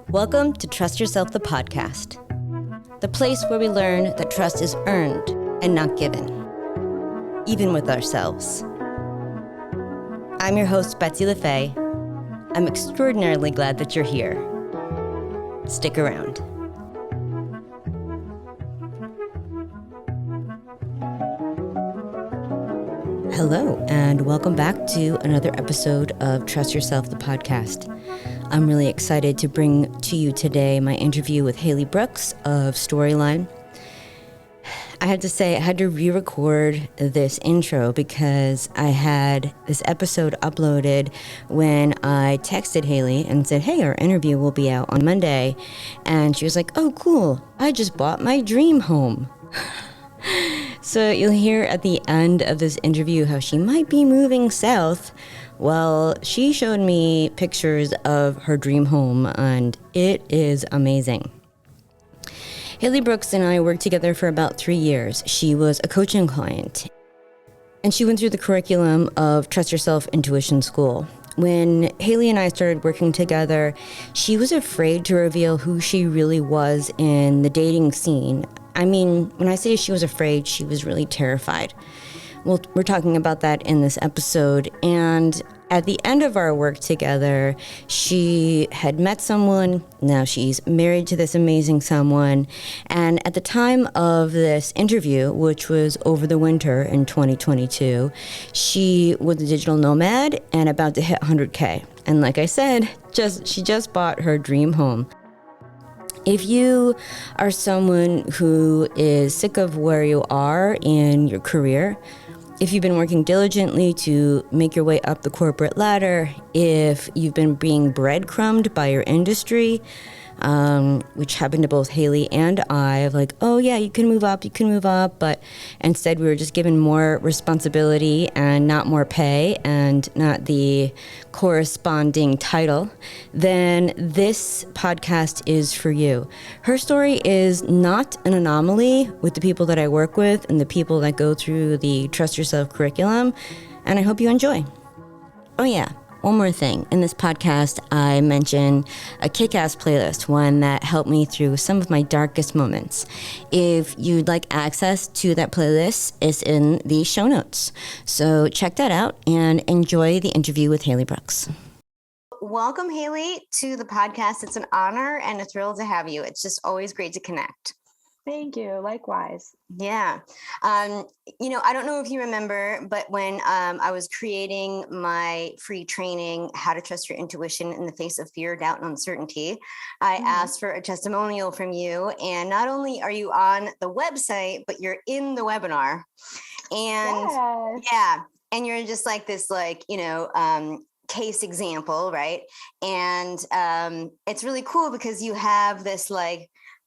Welcome to Trust Yourself, the podcast, the place where we learn that trust is earned and not given, even with ourselves. I'm your host, Betsy LaFay. I'm extraordinarily glad that you're here. Stick around. Hello, and welcome back to another episode of Trust Yourself, the podcast. I'm really excited to bring to you today my interview with Hailey Brooks of Storyline. I had to say, I had to re-record this intro because I had this episode uploaded when I texted Hailey and said, hey, our interview will be out on Monday. And she was like, oh, cool. I just bought my dream home. So you'll hear at the end of this interview how she might be moving south. Well, she showed me pictures of her dream home, and it is amazing. Hailey Brooks and I worked together for about 3 years. She was a coaching client, and she went through the curriculum of Trust Yourself Intuition School. When Hailey and I started working together, she was afraid to reveal who she really was in the dating scene. I mean, when I say she was afraid, she was really terrified. Well, we're talking about that in this episode. And at the end of our work together, she had met someone. Now she's married to this amazing someone. And at the time of this interview, which was over the winter in 2022, she was a digital nomad and about to hit 100K. And like I said, she just bought her dream home. If you are someone who is sick of where you are in your career, if you've been working diligently to make your way up the corporate ladder, if you've been being breadcrumbed by your industry, which happened to both Hailey and I, of like, oh yeah, you can move up, but instead we were just given more responsibility and not more pay and not the corresponding title, then this podcast is for you. Her story is not an anomaly with the people that I work with and the people that go through the Trust Yourself curriculum, and I hope you enjoy. Oh yeah. One more thing. In this podcast, I mention a kick-ass playlist, one that helped me through some of my darkest moments. If you'd like access to that playlist, it's in the show notes. So check that out and enjoy the interview with Hailey Brooks. Welcome, Hailey, to the podcast. It's an honor and a thrill to have you. It's just always great to connect. Thank you. Likewise. Yeah. I don't know if you remember, but when I was creating my free training, How to Trust Your Intuition in the Face of Fear, Doubt, and Uncertainty, I asked for a testimonial from you. And not only are you on the website, but you're in the webinar. And yeah, and you're just like this, case example, right? And it's really cool because you have this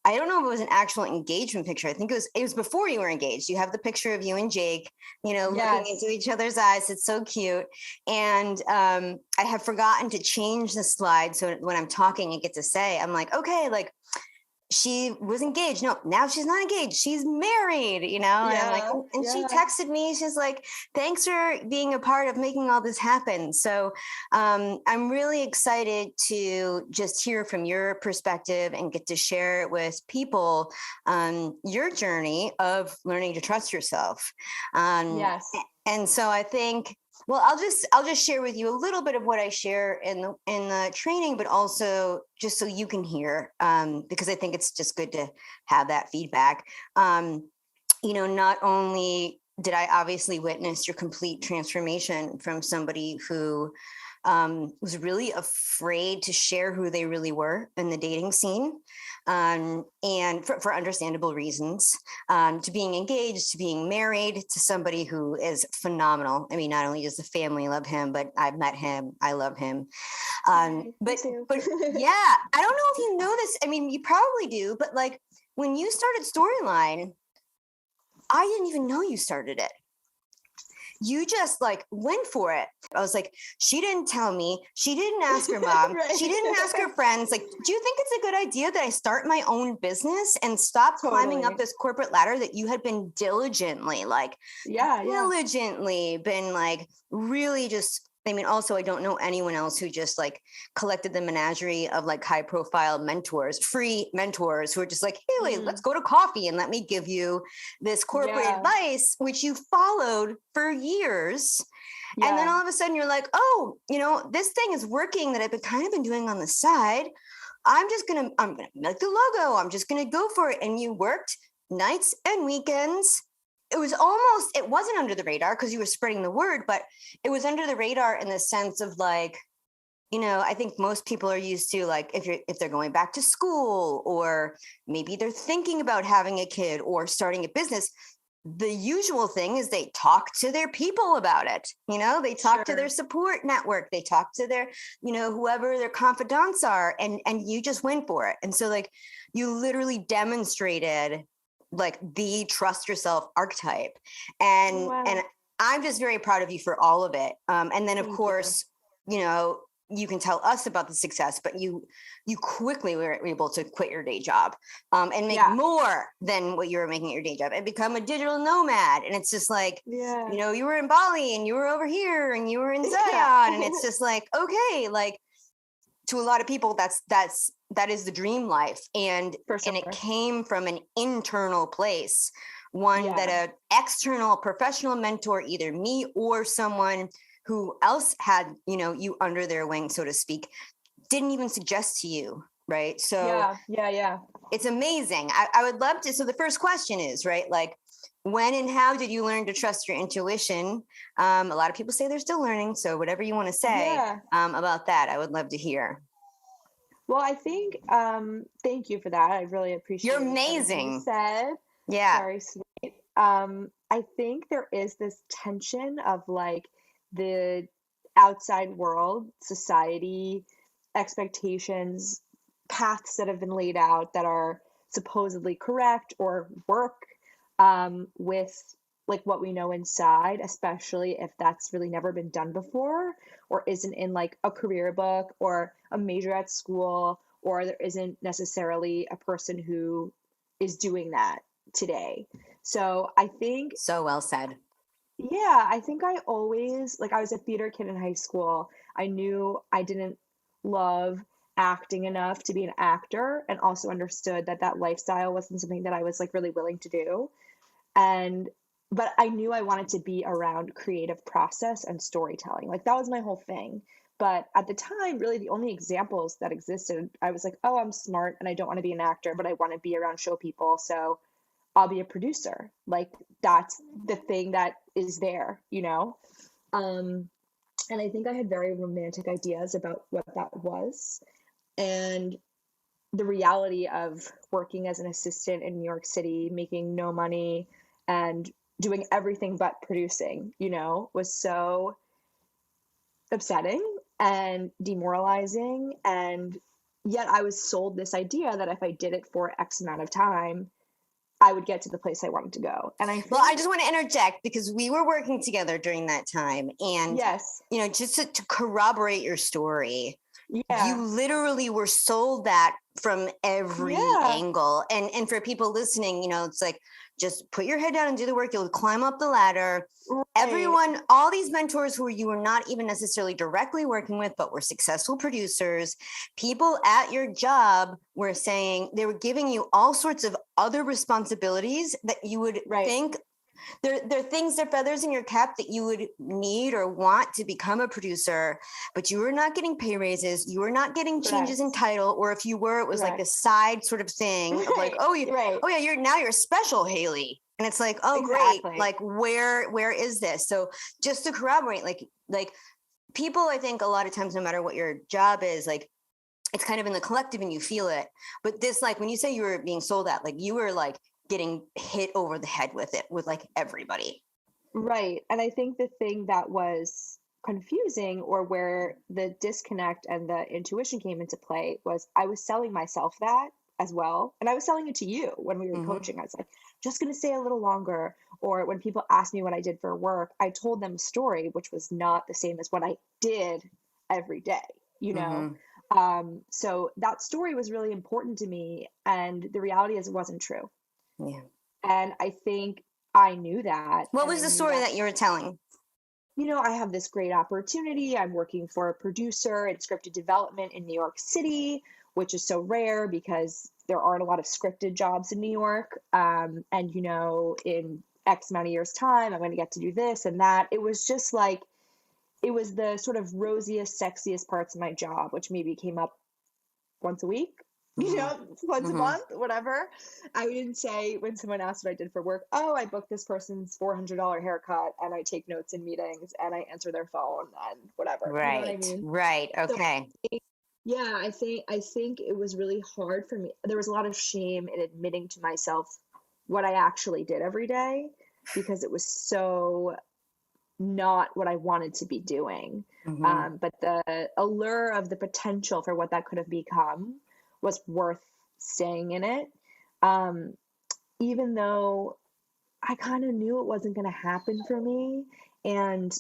I don't know if it was an actual engagement picture. I think it was before you were engaged. You have the picture of you and Jake, looking into each other's eyes. It's so cute. And I have forgotten to change the slide. So when I'm talking, I get to say, I'm like, okay, she was engaged. No, now she's not engaged. She's married, And I'm like, she texted me. She's like, thanks for being a part of making all this happen. So I'm really excited to just hear from your perspective and get to share it with people your journey of learning to trust yourself. Yes. And so I think, well, I'll just share with you a little bit of what I share in the training, but also just so you can hear, because I think it's just good to have that feedback. Not only did I obviously witness your complete transformation from somebody who was really afraid to share who they really were in the dating scene, and for understandable reasons, to being engaged, to being married to somebody who is phenomenal. I mean, not only does the family love him, but I've met him. I love him. But yeah, I don't know if you know this. I mean, you probably do, but when you started Storyline, I didn't even know you started it. You just went for it. I was like, she didn't tell me. She didn't ask her mom. Right. She didn't ask her friends. Do you think it's a good idea that I start my own business and stop climbing up this corporate ladder that you had been diligently, been really just I mean, also, I don't know anyone else who just like collected the menagerie of like high profile mentors, free mentors who are just like, Hailey, let's go to coffee and let me give you this corporate advice, which you followed for years. Yeah. And then all of a sudden you're like, oh, you know, this thing is working that I've been kind of been doing on the side. I'm going to make the logo. I'm just going to go for it. And you worked nights and weekends. It wasn't under the radar because you were spreading the word, but it was under the radar in the sense of like, you know, I think most people are used to like, if they're going back to school, or maybe they're thinking about having a kid or starting a business, the usual thing is they talk to their people about it. You know, they talk to their support network, they talk to their, you know, whoever their confidants are, and you just went for it. And so like, you literally demonstrated like the trust yourself archetype. And I'm just very proud of you for all of it. And then of course, you know, you can tell us about the success, but you quickly were able to quit your day job and make more than what you were making at your day job and become a digital nomad. And it's just like, you know, you were in Bali and you were over here and you were in Zion. And it's just like, okay, like to a lot of people, that is the dream life. And it came from an internal place, one that an external professional mentor, either me or someone who else had, you know, you under their wing, so to speak, didn't even suggest to you. Right. So it's amazing. I would love to. So the first question is, right, like, when and how did you learn to trust your intuition? A lot of people say they're still learning. So whatever you want to say about that, I would love to hear. Well, I think, thank you for that. I really appreciate it. You're amazing. You said. Yeah. Very sweet. I think there is this tension of like the outside world, society, expectations, paths that have been laid out that are supposedly correct or work with like what we know inside, especially if that's really never been done before or isn't in like a career book or a major at school, or there isn't necessarily a person who is doing that today. So I think so well said. Yeah, I think I always, like, I was a theater kid in high school. I knew I didn't love acting enough to be an actor, and also understood that that lifestyle wasn't something that I was like really willing to do. But I knew I wanted to be around creative process and storytelling. Like that was my whole thing. But at the time, really the only examples that existed, I was like, oh, I'm smart and I don't want to be an actor, but I want to be around show people. So I'll be a producer. Like that's the thing that is there, you know? And I think I had very romantic ideas about what that was. And the reality of working as an assistant in New York City, making no money and doing everything but producing, you know, was so upsetting and demoralizing. And yet I was sold this idea that if I did it for X amount of time, I would get to the place I wanted to go. And I just want to interject because we were working together during that time. And, you know, just to corroborate your story, you literally were sold that from every angle. And for people listening, you know, it's like, just put your head down and do the work. You'll climb up the ladder. Right. Everyone, all these mentors who you were not even necessarily directly working with, but were successful producers, people at your job were saying, they were giving you all sorts of other responsibilities that you would think There are things, they're feathers in your cap that you would need or want to become a producer, but you were not getting pay raises. You were not getting changes in title, or if you were, it was like a side sort of thing of like, oh, yeah, you're special, Hailey. And it's like, oh, great. Like, where is this? So just to corroborate, like people, I think a lot of times, no matter what your job is, like, it's kind of in the collective and you feel it. But this, like, when you say you were being sold at, like, you were like getting hit over the head with it, with like everybody. Right. And I think the thing that was confusing, or where the disconnect and the intuition came into play, was I was selling myself that as well. And I was selling it to you when we were coaching. I was like, just going to stay a little longer. Or when people asked me what I did for work, I told them a story, which was not the same as what I did every day, you know? So that story was really important to me. And the reality is it wasn't true. Yeah. And I think I knew that. What was the story that you were telling? I have this great opportunity. I'm working for a producer in scripted development in New York City, which is so rare because there aren't a lot of scripted jobs in New York. And, in X amount of years' time, I'm going to get to do this and that. It was just like, it was the sort of rosiest, sexiest parts of my job, which maybe came up once a week, Mm-hmm. once a Mm-hmm. month, whatever. I wouldn't say when someone asked what I did for work, oh, I booked this person's $400 haircut and I take notes in meetings and I answer their phone and whatever. You know what I Right. mean? Right. So Okay. yeah, I think it was really hard for me. There was a lot of shame in admitting to myself what I actually did every day because it was so not what I wanted to be doing. Mm-hmm. But the allure of the potential for what that could have become was worth staying in it. Um, Even though I kind of knew it wasn't going to happen for me. And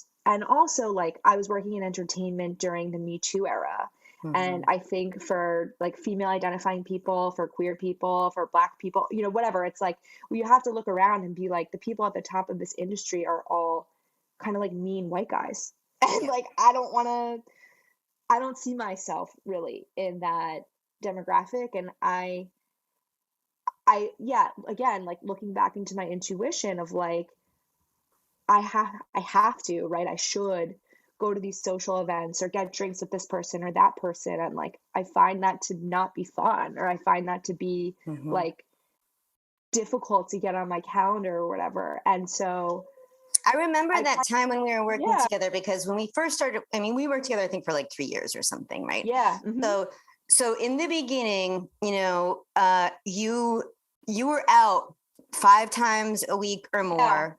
also like I was working in entertainment during the Me Too era. And Mm-hmm. I think for like female identifying people, for queer people, for black people, whatever, it's like, well, you have to look around and be like, the people at the top of this industry are all kind of like mean white guys. And Yeah. like, I don't see myself really in that demographic. And yeah, again, like looking back into my intuition of like, I have to, right? I should go to these social events or get drinks with this person or that person. And like, I find that to not be fun, or I find that to be Mm-hmm. like difficult to get on my calendar or whatever. And so I remember I that kind time when we were working yeah, together, because when we first started, I mean, we worked together, I think, for like 3 years or something, right? yeah, So, so in the beginning, you were out 5 times a week or yeah, more.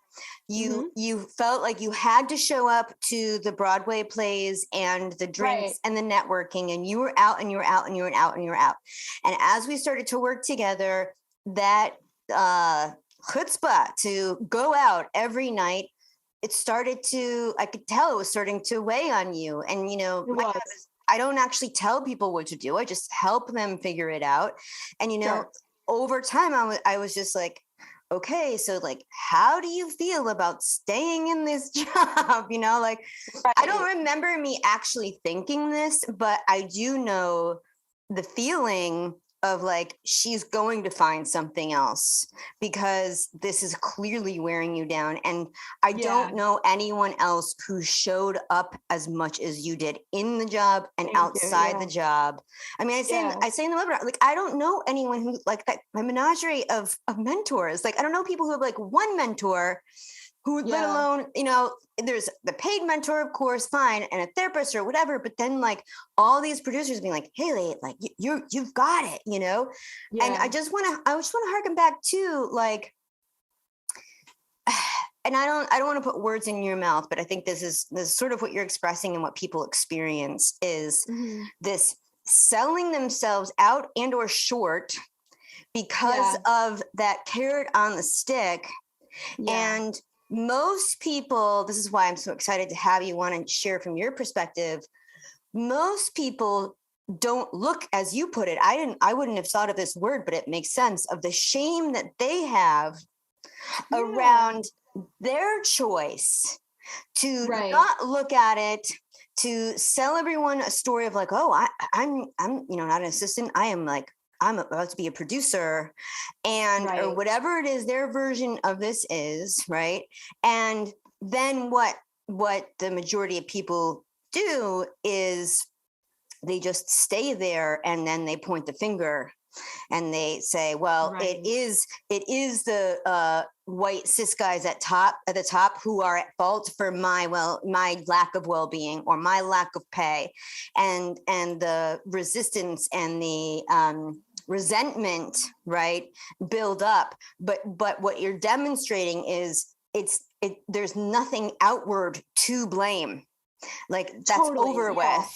hmm You felt like you had to show up to the Broadway plays and the right, drinks and the networking, and you were out and you were out and you were out and you were out. And as we started to work together, that chutzpah to go out every night, it started to, I could tell it was starting to weigh on you. And, it my job was, is, I don't actually tell people what to do. I just help them figure it out. And, sure, over time, I was just like, okay, so like, how do you feel about staying in this job? Like, I right, don't remember me actually thinking this, but I do know the feeling of like, she's going to find something else because this is clearly wearing you down. And I yeah, don't know anyone else who showed up as much as you did in the job and thank you, outside the yeah, job. I mean, yeah, I say in the webinar, like, I don't know anyone who like that, my menagerie of mentors. Like, I don't know people who have like one mentor who, let yeah, alone, there's the paid mentor, of course, fine, and a therapist or whatever, but then like all these producers being like, Hailey, like you've got it, and yeah, I just want to harken back to like, and I don't want to put words in your mouth, but I think this is sort of what you're expressing and what people experience is hmm this selling themselves out and or short because yeah, of that carrot on the stick. yeah, And most people, this is why I'm so excited to have you on and share from your perspective. Most people don't look, as you put it. I wouldn't have thought of this word, but it makes sense, of the shame that they have yeah, around their choice to right, not look at it, to sell everyone a story of like, oh, I'm not an assistant. I am like, I'm about to be a producer, and or right, whatever it is their version of this is, right? And then what the majority of people do is they just stay there, and then they point the finger and they say, well, right, it is the white cis guys at the top who are at fault for my lack of well-being or my lack of pay, and the resistance and the resentment, right, build up. But what you're demonstrating is there's nothing outward to blame, like that's totally, over yeah, with.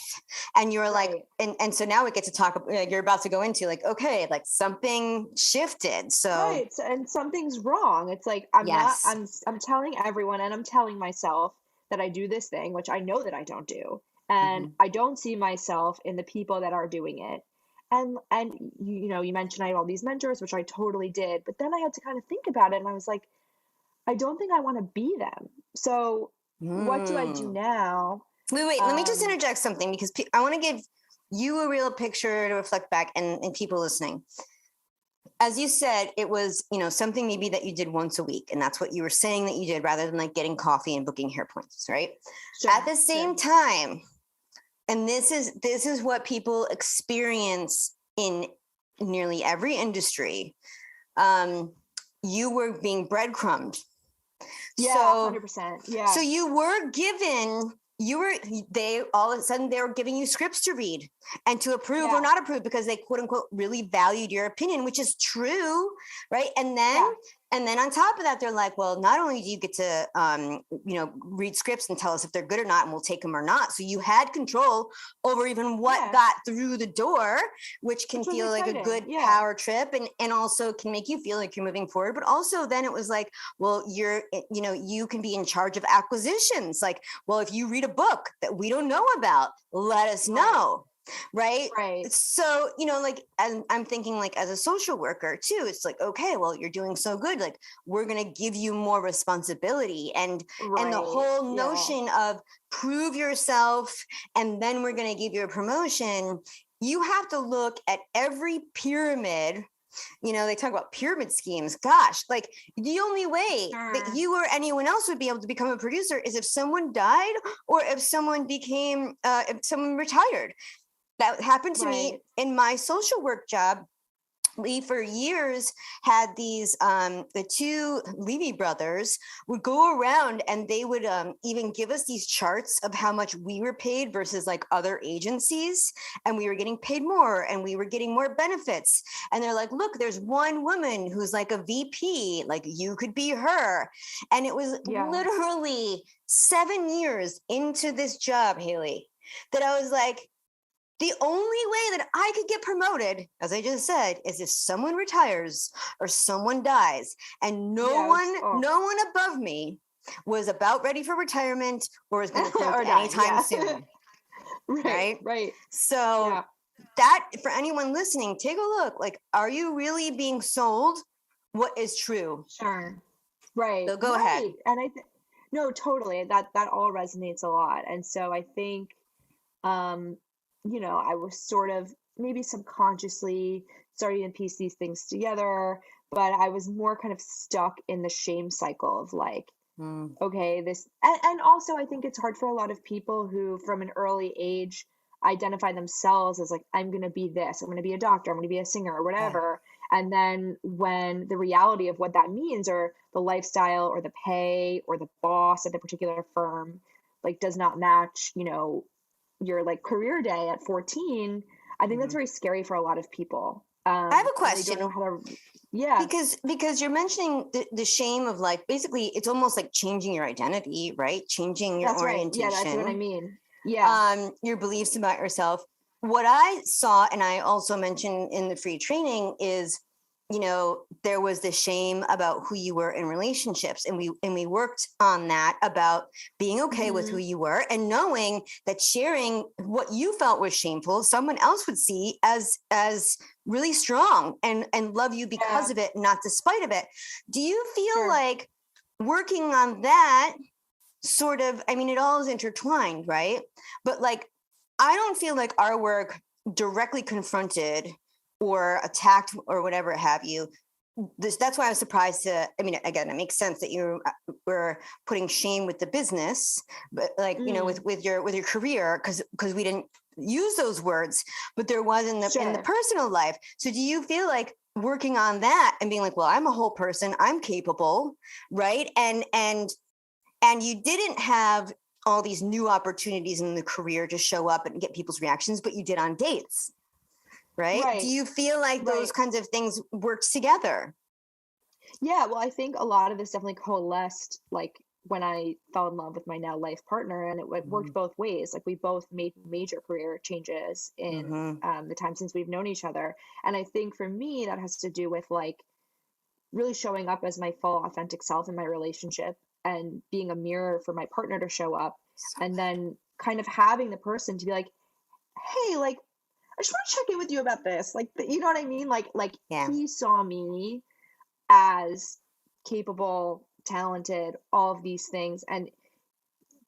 And you're like, right. and so now we get to talk, you're about to go into like, okay, like something shifted, so Right. And something's wrong. It's like I'm not yes. I'm telling everyone and I'm telling myself that I do this thing, which I know that I don't do. And Mm-hmm. I don't see myself in the people that are doing it. And you mentioned I had all these mentors, which I totally did, but then I had to kind of think about it and I was like, I don't think I want to be them. So what do I do Mm. now? Wait, let me just interject something because I want to give you a real picture to reflect back and people listening. As you said, it was, something maybe that you did once a week, and that's what you were saying that you did rather than like getting coffee and booking hair appointments, right? Sure, At the same time, and this is what people experience in nearly every industry, you were being breadcrumbed. Yeah, So 100%. Yeah. so you were given, they all of a sudden they were giving you scripts to read and to approve or Yeah. not approve because they quote unquote really valued your opinion, which is true, right? Yeah. And then on top of that, they're like, well, not only do you get to, read scripts and tell us if they're good or not, and we'll take them or not. So you had control over even what got through the door, which can feel like a good power trip and also can make you feel like you're moving forward. But also then it was like, well, you can be in charge of acquisitions. Like, well, if you read a book that we don't know about, let us know. Right. So, and I'm thinking like as a social worker too, it's like, okay, well, you're doing so good. Like we're going to give you more responsibility and the whole notion of prove yourself and then we're going to give you a promotion. You have to look at every pyramid. They talk about pyramid schemes. Gosh, like the only way that you or anyone else would be able to become a producer is if someone died or if someone retired. That happened to me in my social work job. We for years had these the two Levy brothers would go around and they would even give us these charts of how much we were paid versus like other agencies, and we were getting paid more and we were getting more benefits, and they're like, look, there's one woman who's like a VP, like you could be her. And it was literally 7 years into this job, Hailey, that I was like, the only way that I could get promoted, as I just said, is if someone retires or someone dies. And no one above me was about ready for retirement or is going to promote anytime soon. Right. So that, for anyone listening, take a look. Like, are you really being sold what is true? Sure. Right. So go ahead. And no, totally. That all resonates a lot. And so I think, I was sort of maybe subconsciously starting to piece these things together, but I was more kind of stuck in the shame cycle of like, okay, and also I think it's hard for a lot of people who from an early age identify themselves as like, I'm going to be this, I'm going to be a doctor, I'm going to be a singer or whatever. And then when the reality of what that means or the lifestyle or the pay or the boss at the particular firm like does not match, your like career day at 14, I think that's very scary for a lot of people. I have a question. They don't know how to, because you're mentioning the shame of like, basically it's almost like changing your identity, right? Changing your orientation. Yeah, that's what I mean. Your beliefs about yourself. What I saw, and I also mentioned in the free training, is there was the shame about who you were in relationships, and we worked on that about being okay with who you were and knowing that sharing what you felt was shameful, someone else would see as really strong and love you because of it, not despite of it. Do you feel like working on that sort of, I mean, it all is intertwined, right? But like, I don't feel like our work directly confronted or attacked or whatever have you. That's why I was surprised I mean, again, it makes sense that you were putting shame with the business, but like, with your career, because we didn't use those words, but there was in the personal life. So do you feel like working on that and being like, well, I'm a whole person, I'm capable, right? And you didn't have all these new opportunities in the career to show up and get people's reactions, but you did on dates. Right? Do you feel like those kinds of things worked together? Yeah, well, I think a lot of this definitely coalesced like when I fell in love with my now life partner, and it worked both ways. Like we both made major career changes in the time since we've known each other. And I think for me, that has to do with like really showing up as my full authentic self in my relationship and being a mirror for my partner to show up. And then kind of having the person to be like, hey, like, I just want to check in with you about this. Like, you know what I mean? Like he saw me as capable, talented, all of these things. And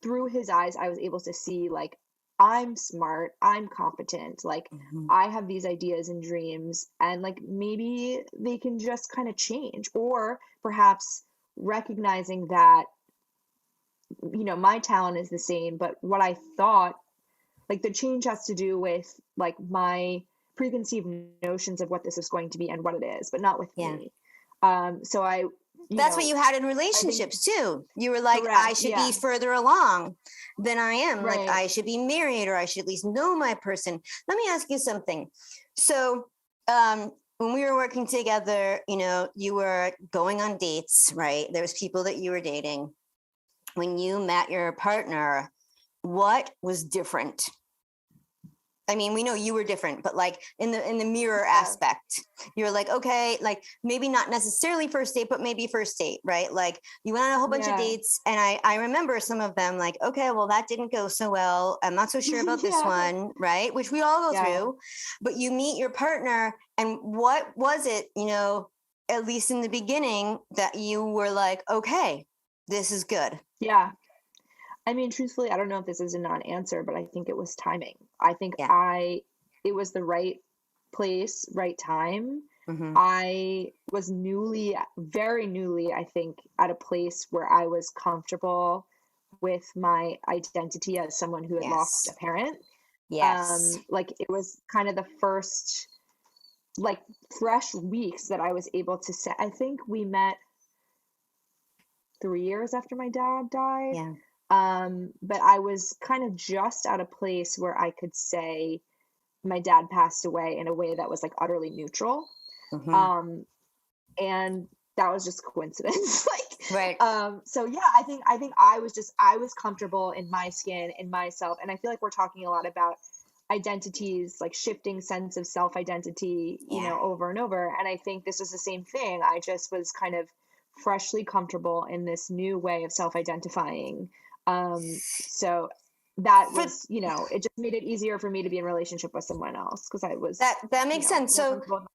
through his eyes, I was able to see like, I'm smart, I'm competent, like I have these ideas and dreams, and like maybe they can just kind of change, or perhaps recognizing that, my talent is the same, but what I thought, like the change has to do with like my preconceived notions of what this is going to be and what it is, but not with Yeah. me. So That's what you had in I think, relationships too. You were like, I correct, should yeah, be further along than I am. Like right, I should be married, or I should at least know my person. Let me ask you something. So, when we were working together, you were going on dates, right? There was people that you were dating. When you met your partner, what was different? I mean, we know you were different, but like in the mirror yeah, aspect, you're like, okay, like maybe not necessarily first date, but maybe first date, right? Like you went on a whole bunch of yeah, dates, and I remember some of them like, okay, well, that didn't go so well. I'm not so sure about this yeah, one, right? Which we all go yeah, through. But you meet your partner, and what was it, at least in the beginning, that you were like, okay, this is good. yeah. I mean, truthfully, I don't know if this is a non-answer, but I think it was timing. I think Yeah. it was the right place, right time. Mm-hmm. I was very newly, I think, at a place where I was comfortable with my identity as someone who had lost a Yes. parent. Yes. Like it was kind of the first, like, fresh weeks that I was able to say, I think we met 3 years after my dad died. Yeah. But I was kind of just at a place where I could say my dad passed away in a way that was like utterly neutral. Mm-hmm. Um, and that was just coincidence. Right. So yeah, I think I was comfortable in my skin, in myself. And I feel like we're talking a lot about identities, like shifting sense of self-identity, Yeah. over and over. And I think this was the same thing. I just was kind of freshly comfortable in this new way of self-identifying. So that For was, it just made it easier for me to be in a relationship with someone else because I was, that makes sense. more So comfortable.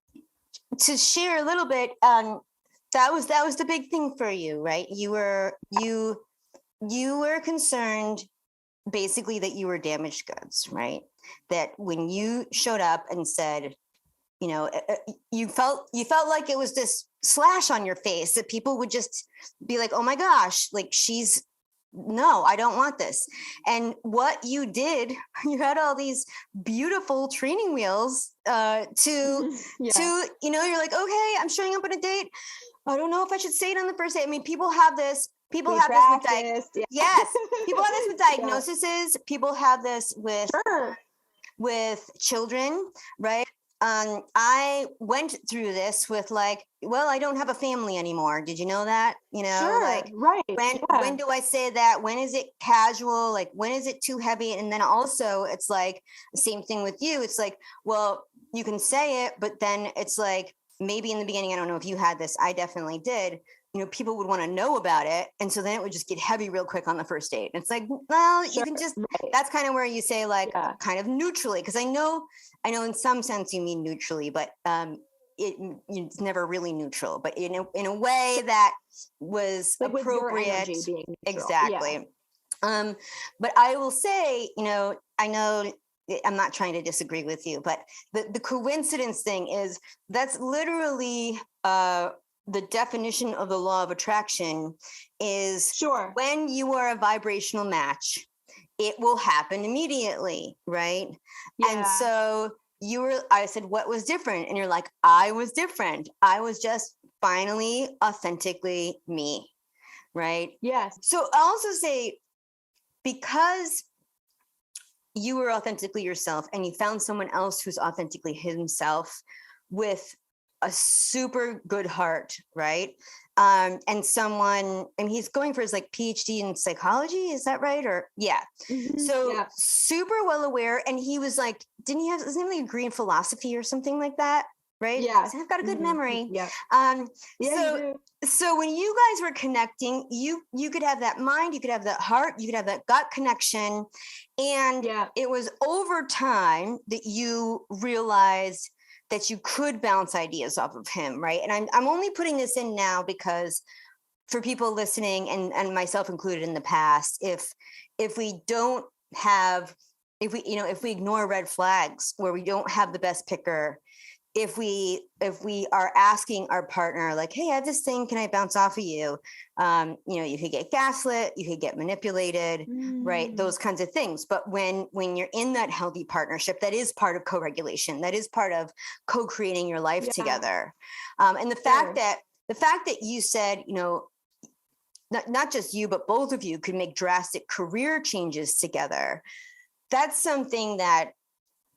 to share a little bit, that was the big thing for you, right? You were concerned basically that you were damaged goods, right? That when you showed up and said, you felt like it was this slash on your face that people would just be like, oh my gosh, like no, I don't want this. And what you did, you had all these beautiful training wheels to Yeah. you're like, okay, I'm showing up on a date. I don't know if I should say it on the first date. I mean, people have this We with practiced. Yeah. yes, people have this with Yeah. diagnoses. People have this Sure. with children, right? I went through this with like, well, I don't have a family anymore. Did you know that? Sure. Like Right. when Yeah. do I say that? When is it casual? Like when is it too heavy? And then also it's like the same thing with you. It's like, well, you can say it, but then it's like maybe in the beginning, I don't know if you had this. I definitely did. People would want to know about it. And so then it would just get heavy real quick on the first date. And it's like, well, you Sure. can just, Right. that's kind of where you say like Yeah. kind of neutrally. Cause I know in some sense you mean neutrally, but it's never really neutral, but in a way that was Like with your appropriate. energy being neutral. Exactly. Yeah. But I will say, I know I'm not trying to disagree with you, but the coincidence thing is that's literally the definition of the law of attraction is Sure. when you are a vibrational match, it will happen immediately, right? Yeah. And so I said, what was different? And you're like, I was different. I was just finally authentically me, right? Yes. So I also say, because you were authentically yourself and you found someone else who's authentically himself with a super good heart, right? And he's going for his like PhD in psychology, is that right? Or yeah. So Yeah. super well aware. And he was like, didn't he have his name like a green philosophy or something like that? Right? Yeah. So I've got a good memory. Yeah. Yeah, You so when you guys were connecting, you could have that mind, you could have that heart, you could have that gut connection. And Yeah. it was over time that you realized that you could bounce ideas off of him, right? And I'm only putting this in now because for people listening and myself included in the past, if if we don't have, if we ignore red flags where we don't have the best picker, if we are asking our partner, like, hey, I have this thing, can I bounce off of you? You could get gaslit, you could get manipulated, right? Those kinds of things. But when you're in that healthy partnership, that is part of co-regulation, that is part of co-creating your life together. And the fact that you said, not just you, but both of you could make drastic career changes together, that's something that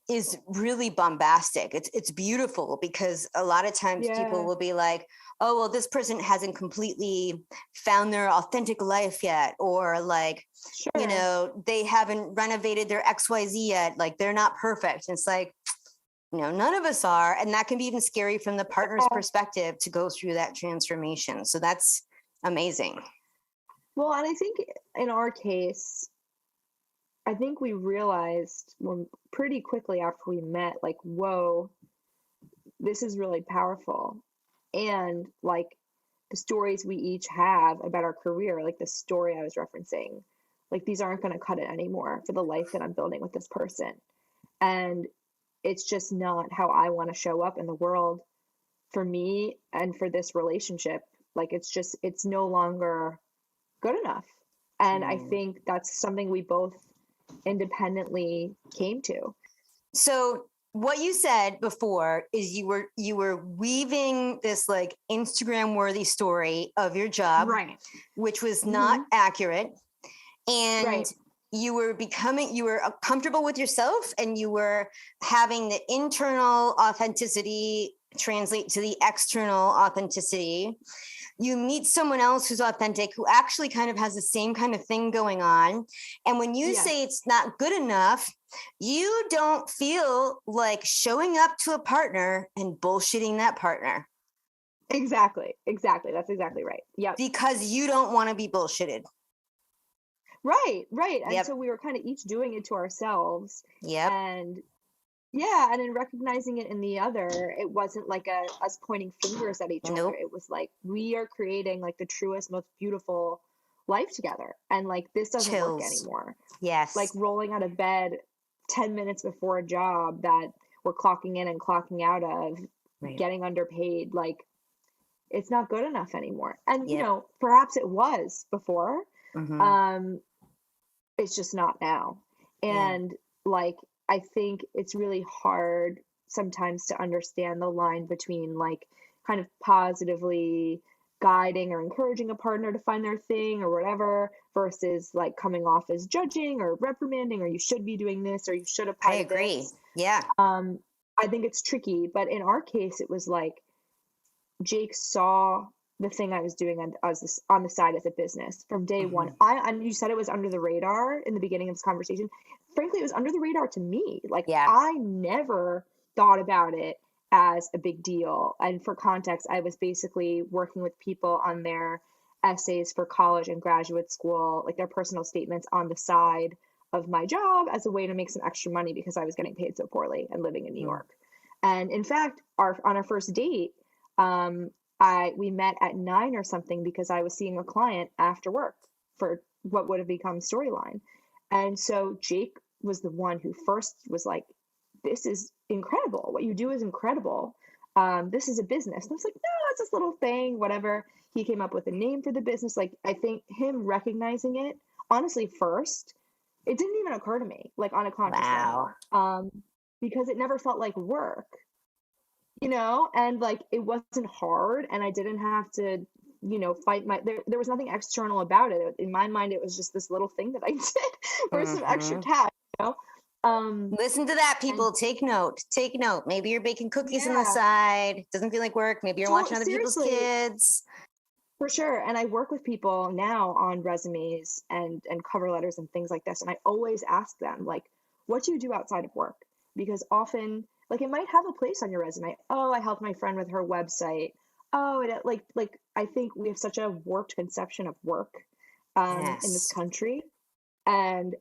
is really bombastic. It's beautiful, because a lot of times people will be like, oh, well, this person hasn't completely found their authentic life yet, or like, they haven't renovated their XYZ yet, like they're not perfect. And it's like, none of us are. And that can be even scary from the partner's perspective to go through that transformation. So that's amazing. Well, and I think in our case, I think we realized pretty quickly after we met, like, whoa, this is really powerful. And like the stories we each have about our career, like the story I was referencing, like these aren't going to cut it anymore for the life that I'm building with this person. And it's just not how I want to show up in the world for me and for this relationship. Like, it's no longer good enough. And I think that's something we both independently came to. So what you said before is you were weaving this like Instagram worthy story of your job, right, which was not accurate. And you were comfortable with yourself, and you were having the internal authenticity translate to the external authenticity. You meet someone else who's authentic, who actually kind of has the same kind of thing going on. And when you say it's not good enough, you don't feel like showing up to a partner and bullshitting that partner. Exactly. That's exactly right. Yep. Because you don't want to be bullshitted. Right. And so we were kind of each doing it to ourselves. Yep. And in recognizing it in the other, it wasn't like us pointing fingers at each other. It was like, we are creating like the truest, most beautiful life together. And like, this doesn't work anymore. Yes. Like rolling out of bed 10 minutes before a job that we're clocking in and clocking out of, getting underpaid. Like, it's not good enough anymore. And, perhaps it was before. It's just not now. And like, I think it's really hard sometimes to understand the line between like kind of positively guiding or encouraging a partner to find their thing or whatever, versus like coming off as judging or reprimanding, or you should be doing this, or you should have. I agree. This. Yeah. I think it's tricky, but in our case, it was like Jake saw the thing I was doing on the side as a business from day one. And you said it was under the radar in the beginning of this conversation. Frankly, it was under the radar to me. Like, I never thought about it as a big deal. And for context, I was basically working with people on their essays for college and graduate school, like their personal statements on the side of my job as a way to make some extra money because I was getting paid so poorly and living in New York. And in fact, on our first date, we met at 9 or something because I was seeing a client after work for what would have become Storyline. And so Jake was the one who first was like, this is incredible. What you do is incredible. This is a business. And I was like, no, it's this little thing, whatever. He came up with a name for the business. Like, I think him recognizing it, honestly, first, it didn't even occur to me, like on a conscious level, because it never felt like work. And like, it wasn't hard, and I didn't have to, fight there was nothing external about it. In my mind, it was just this little thing that I did for some extra cash, Listen to that, people. Take note. Maybe you're baking cookies on the side. Doesn't feel like work. Maybe you're watching other people's kids. For sure. And I work with people now on resumes and cover letters and things like this. And I always ask them, like, what do you do outside of work? Because often, like, it might have a place on your resume. Oh, I helped my friend with her website. Oh, it, like I think we have such a warped conception of work in this country, and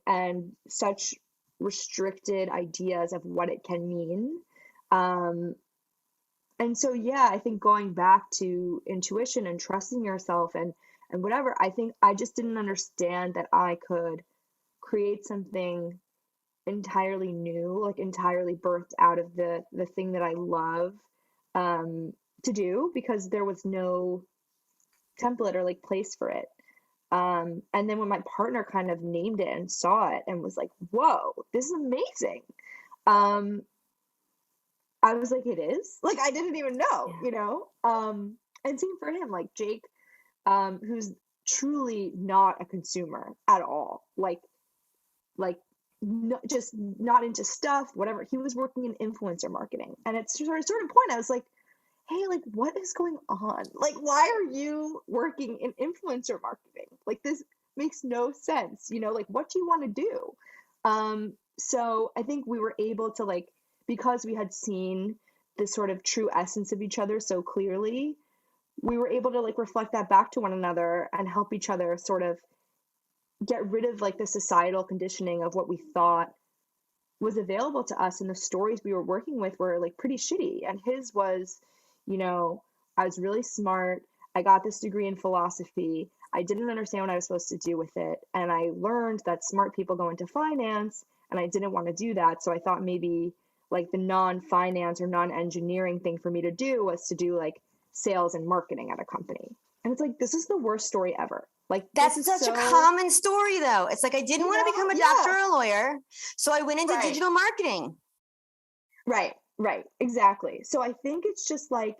such restricted ideas of what it can mean. And so, I think going back to intuition and trusting yourself and whatever, I think I just didn't understand that I could create something entirely new, like entirely birthed out of the thing that I love to do, because there was no template or like place for it. And then when my partner kind of named it and saw it and was like, whoa, this is amazing. I was like, it is? Like, I didn't even know, you know? And same for him, like Jake, who's truly not a consumer at all. Like no, just not into stuff, whatever. He was working in influencer marketing. And at a certain point, I was like, hey, like, what is going on? Like, why are you working in influencer marketing? Like, this makes no sense. You know, like, what do you want to do? So I think we were able to, like, because we had seen the sort of true essence of each other so clearly, we were able to like reflect that back to one another and help each other sort of get rid of like the societal conditioning of what we thought was available to us, and the stories we were working with were like pretty shitty. And his was, you know, I was really smart, I got this degree in philosophy, I didn't understand what I was supposed to do with it, and I learned that smart people go into finance, and I didn't want to do that. So I thought maybe like the non-finance or non-engineering thing for me to do was to do like sales and marketing at a company. And it's like, this is the worst story ever. Like, that's such a common story though. It's like, I didn't want to become a doctor or a lawyer, so I went into digital marketing. Right, exactly. So I think it's just like,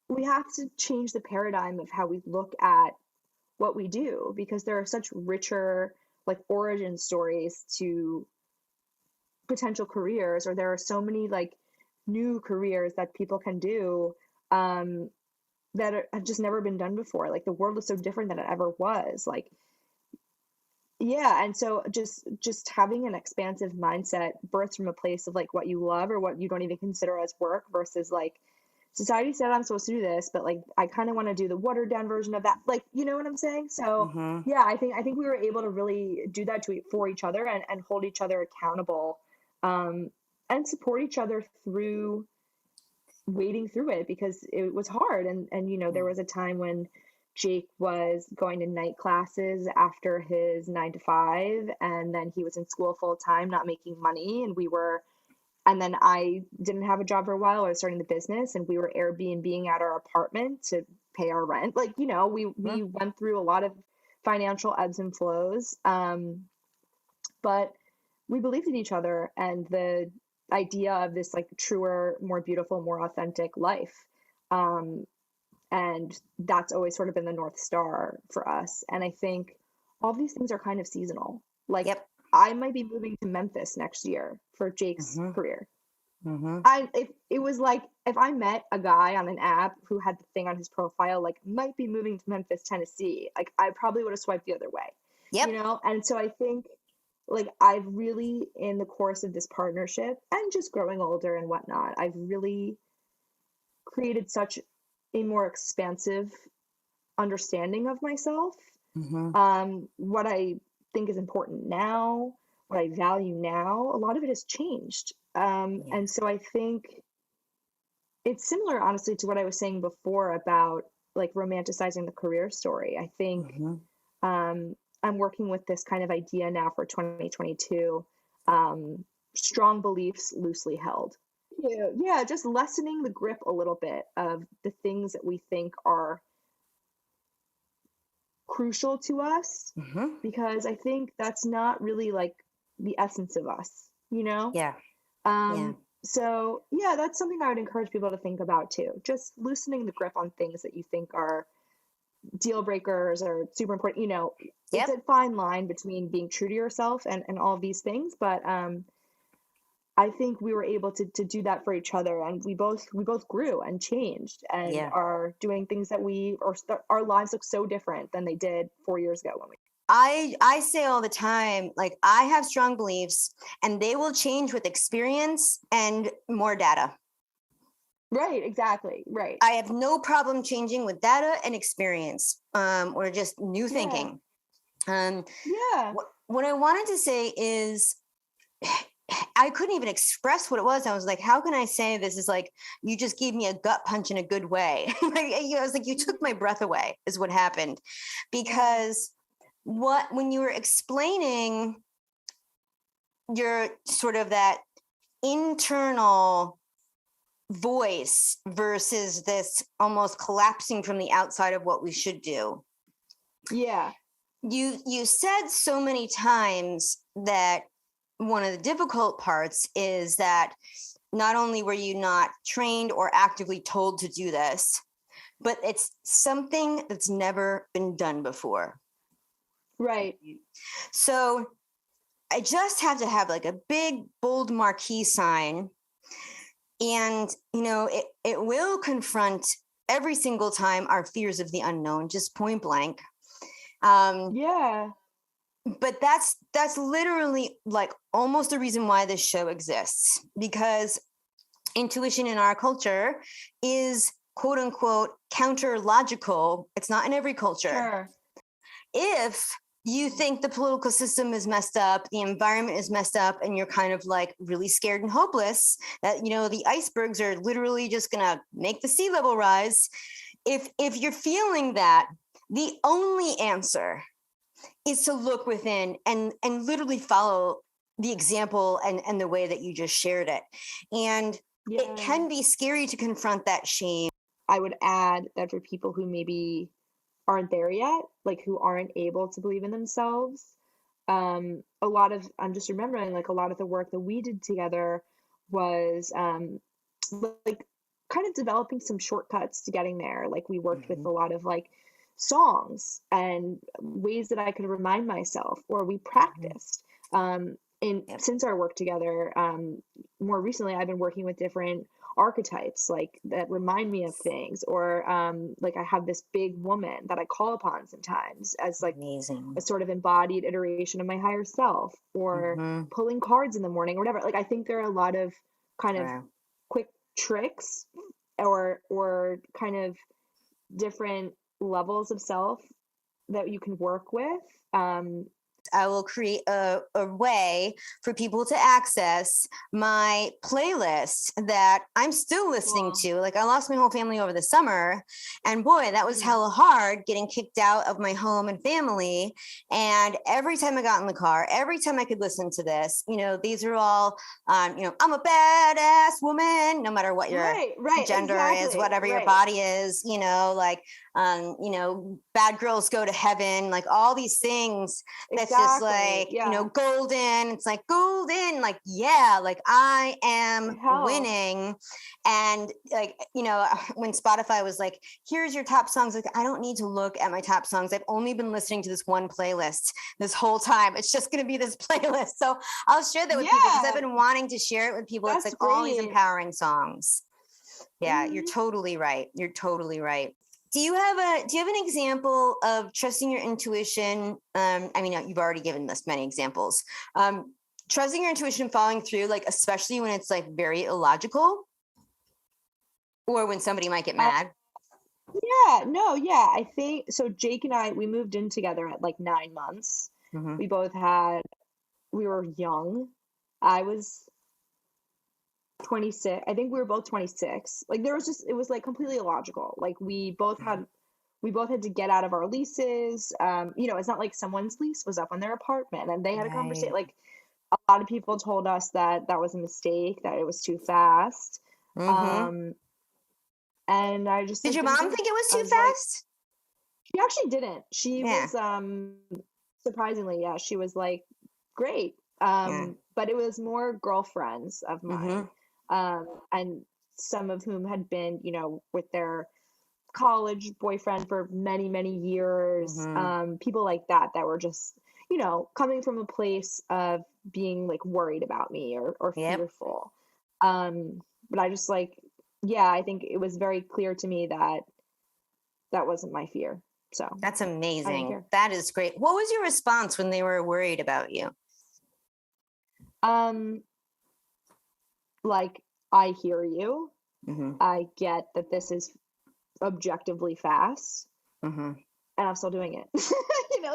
we have to change the paradigm of how we look at what we do, because there are such richer like origin stories to potential careers, or there are so many like new careers that people can do that have just never been done before. Like, the world is so different than it ever was. Like, yeah. And so just having an expansive mindset births from a place of like what you love or what you don't even consider as work, versus like, society said I'm supposed to do this, but like, I kind of want to do the watered down version of that. Like, you know what I'm saying? So yeah, I think we were able to really do that for each other, and hold each other accountable, and support each other through wading through it, because it was hard. And you know, there was a time when Jake was going to night classes after his 9 to 5, and then he was in school full time, not making money. And then I didn't have a job for a while. I was starting the business, and we were Airbnb-ing at our apartment to pay our rent. Like, you know, we went through a lot of financial ebbs and flows. But we believed in each other and the idea of this like truer, more beautiful, more authentic life. And that's always sort of been the North Star for us. And I think all these things are kind of seasonal. Like, I might be moving to Memphis next year for Jake's career. If it was like, if I met a guy on an app who had the thing on his profile, like, might be moving to Memphis, Tennessee, like, I probably would have swiped the other way. You know? And so I think like, I've really, in the course of this partnership and just growing older and whatnot, I've really created such a more expansive understanding of myself. What I think is important now, what I value now, a lot of it has changed. And so I think it's similar, honestly, to what I was saying before about like romanticizing the career story. I think I'm working with this kind of idea now for 2022, strong beliefs loosely held. Yeah, just lessening the grip a little bit of the things that we think are crucial to us, because I think that's not really like the essence of us, you know? So yeah, that's something I would encourage people to think about too. Just loosening the grip on things that you think are deal breakers or super important. You know, it's a fine line between being true to yourself and all of these things, but I think we were able to do that for each other, and we both grew and changed and are doing things that our lives look so different than they did 4 years ago when we. I say all the time, like, I have strong beliefs and they will change with experience and more data. Right, exactly. Right. I have no problem changing with data and experience, or just new thinking. What I wanted to say is, I couldn't even express what it was. I was like, how can I say this is like, you just gave me a gut punch in a good way. I was like, you took my breath away is what happened, because when you were explaining your sort of that internal voice versus this almost collapsing from the outside of what we should do. Yeah. You said so many times that one of the difficult parts is that not only were you not trained or actively told to do this, but it's something that's never been done before. Right. So I just had to have like a big, bold marquee sign. And, it will confront every single time our fears of the unknown, just point blank. Yeah. But that's literally like almost the reason why this show exists, because intuition in our culture is quote unquote counter logical. It's not in every culture. Sure. If you think the political system is messed up, the environment is messed up, and you're kind of like really scared and hopeless that, the icebergs are literally just going to make the sea level rise. If you're feeling that, the only answer is to look within and literally follow the example and the way that you just shared it. And it can be scary to confront that shame. I would add that for people who maybe aren't there yet, like who aren't able to believe in themselves, I'm just remembering like a lot of the work that we did together was like kind of developing some shortcuts to getting there. Like we worked with a lot of like songs and ways that I could remind myself, or we practiced. Since our work together, more recently, I've been working with different archetypes like that remind me of things, or like I have this big woman that I call upon sometimes as like amazing, a sort of embodied iteration of my higher self, or pulling cards in the morning or whatever. Like I think there are a lot of kind of quick tricks or kind of different levels of self that you can work with. I will create a way for people to access my playlist that I'm still listening to. Like I lost my whole family over the summer, and boy, that was hella hard getting kicked out of my home and family. And every time I got in the car, every time I could listen to this, these are all, I'm a badass woman, no matter what your gender is, whatever your body is, bad girls go to heaven, like all these things. That's just like, golden. It's like golden, like, like I am winning. And like, when Spotify was like, here's your top songs, like, I don't need to look at my top songs. I've only been listening to this one playlist this whole time. It's just going to be this playlist. So I'll share that with people because I've been wanting to share it with people. It's like all these empowering songs. Yeah, you're totally right. You're totally right. Do you have an example of trusting your intuition? You've already given us many examples. Trusting your intuition, following through, like especially when it's like very illogical, or when somebody might get mad. I think so. Jake and I, we moved in together at like 9 months. We were young. I was 26. I think we were both 26. Like it was like completely illogical. Like we both had to get out of our leases. It's not like someone's lease was up on their apartment and they had a conversation. Like a lot of people told us that was a mistake, that it was too fast. And I just did your mom think it was too fast? She actually didn't. She was surprisingly, she was like, great. But it was more girlfriends of mine. And some of whom had been, with their college boyfriend for many, many years. People like that were just, coming from a place of being like worried about me or fearful. But I just like, I think it was very clear to me that wasn't my fear. So that's amazing. That is great. What was your response when they were worried about you? Like, I hear you. I get that this is objectively fast, and I'm still doing it.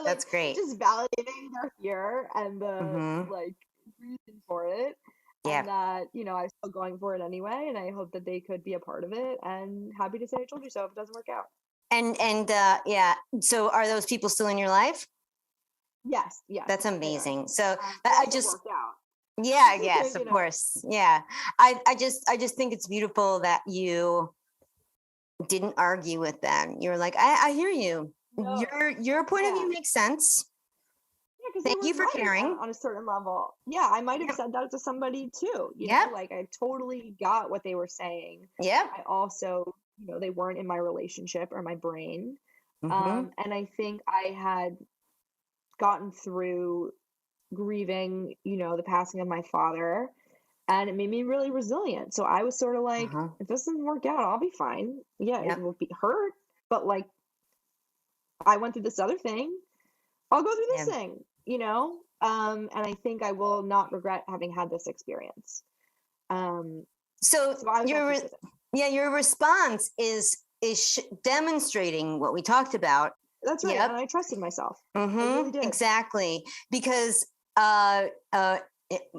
That's great. Just validating their fear and the like reason for it, and that I'm still going for it anyway. And I hope that they could be a part of it. And happy to say I told you so if it doesn't work out. And so are those people still in your life? Yes. That's amazing. So I just worked out. Yeah, yes, of course. Yeah. I just think it's beautiful that you didn't argue with them. You're like, I hear you. No. Your point of view makes sense. Yeah, because thank you for caring on a certain level. Yeah, I might have said that to somebody too. You know, like I totally got what they were saying. Yeah. I also, they weren't in my relationship or my brain. And I think I had gotten through grieving, the passing of my father, and it made me really resilient. So I was sort of like, if this doesn't work out, I'll be fine. Yeah, it will be hurt, but like I went through this other thing. I'll go through this thing, and I think I will not regret having had this experience. So your response is demonstrating what we talked about. That's right. And I trusted myself. I really did. Exactly. Because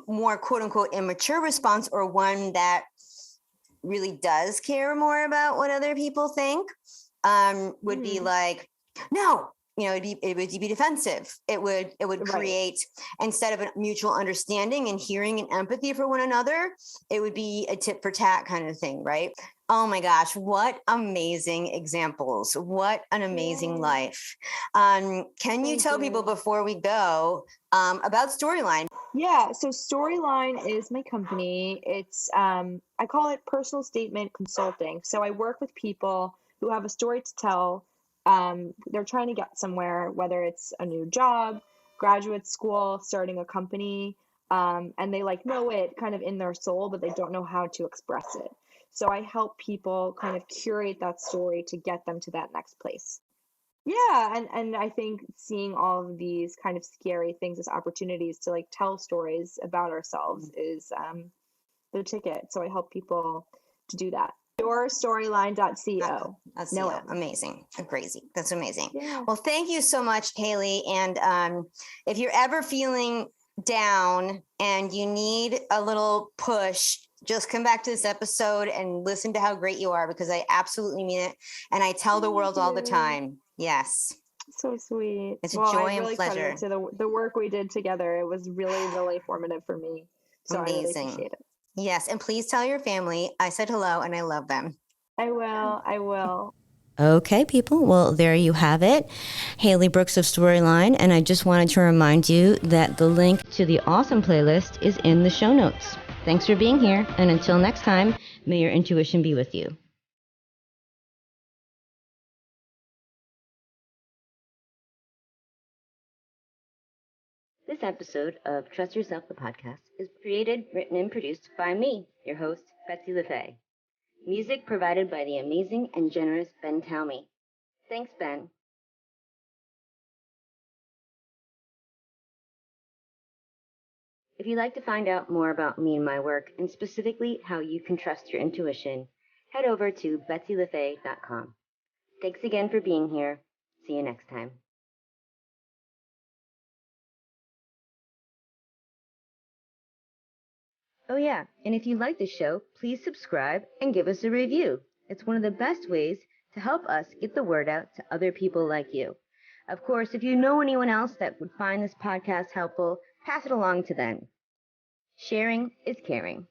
more quote unquote immature response, or one that really does care more about what other people think, would be like, no, it would be defensive. It would create, instead of a mutual understanding and hearing and empathy for one another, it would be a tit for tat kind of thing, right? Oh my gosh, what amazing examples. What an amazing life. Can you tell people before we go about Storyline? Yeah, so Storyline is my company. It's I call it personal statement consulting. So I work with people who have a story to tell. They're trying to get somewhere, whether it's a new job, graduate school, starting a company, and they know it kind of in their soul, but they don't know how to express it. So I help people kind of curate that story to get them to that next place. Yeah, and I think seeing all of these kind of scary things as opportunities to tell stories about ourselves is the ticket. So I help people to do that. Yourstoryline.co. No, amazing. Crazy. That's amazing. Yeah. Well, thank you so much, Hailey. And if you're ever feeling down and you need a little push, just come back to this episode and listen to how great you are, because I absolutely mean it. And I tell the world all the time. Yes. So sweet. It's a joy and pleasure. To the work we did together. It was really, really formative for me. So amazing. I really appreciate it. Yes. And please tell your family I said hello and I love them. I will. Okay, people. Well, there you have it. Hailey Brooks of Storyline. And I just wanted to remind you that the link to the awesome playlist is in the show notes. Thanks for being here. And until next time, may your intuition be with you. This episode of Trust Yourself, the podcast, is created, written, and produced by me, your host, Betsy LaFay. Music provided by the amazing and generous Ben Talmi. Thanks, Ben. If you'd like to find out more about me and my work, and specifically how you can trust your intuition, head over to betsylafay.com. Thanks again for being here. See you next time. Oh yeah, and if you like the show, please subscribe and give us a review. It's one of the best ways to help us get the word out to other people like you. Of course, if you know anyone else that would find this podcast helpful, pass it along to them. Sharing is caring.